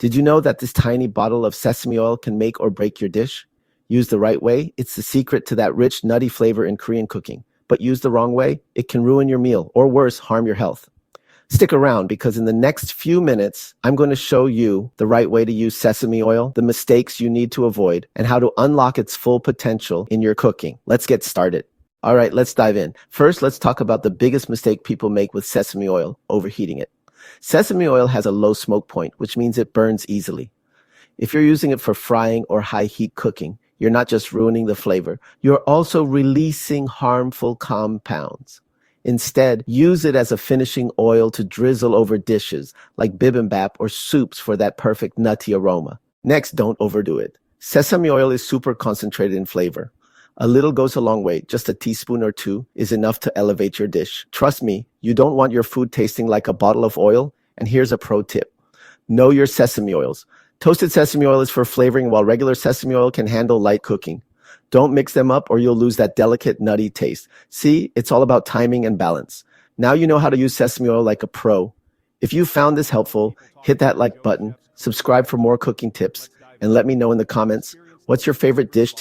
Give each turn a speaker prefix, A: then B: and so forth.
A: Did you know that this tiny bottle of sesame oil can make or break your dish? Use the right way, it's the secret to that rich, nutty flavor in Korean cooking. But use the wrong way, it can ruin your meal, or worse, harm your health. Stick around because in the next few minutes, I'm going to show you the right way to use sesame oil, the mistakes you need to avoid, and how to unlock its full potential in your cooking. Let's get started. All right, let's dive in. First, let's talk about the biggest mistake people make with sesame oil, overheating it. Sesame oil has a low smoke point, which means it burns easily. If you're using it for frying or high heat cooking, you're not just ruining the flavor, you're also releasing harmful compounds. Instead, use it as a finishing oil to drizzle over dishes like bibimbap or soups for that perfect nutty aroma. Next, don't overdo it. Sesame oil is super concentrated in flavor. A little goes a long way. Just a teaspoon or two is enough to elevate your dish. Trust me, you don't want your food tasting like a bottle of oil. And here's a pro tip. Know your sesame oils. Toasted sesame oil is for flavoring, while regular sesame oil can handle light cooking. Don't mix them up or you'll lose that delicate, nutty taste. See, it's all about timing and balance. Now you know how to use sesame oil like a pro. If you found this helpful, hit that like button, subscribe for more cooking tips, and let me know in the comments, what's your favorite dish to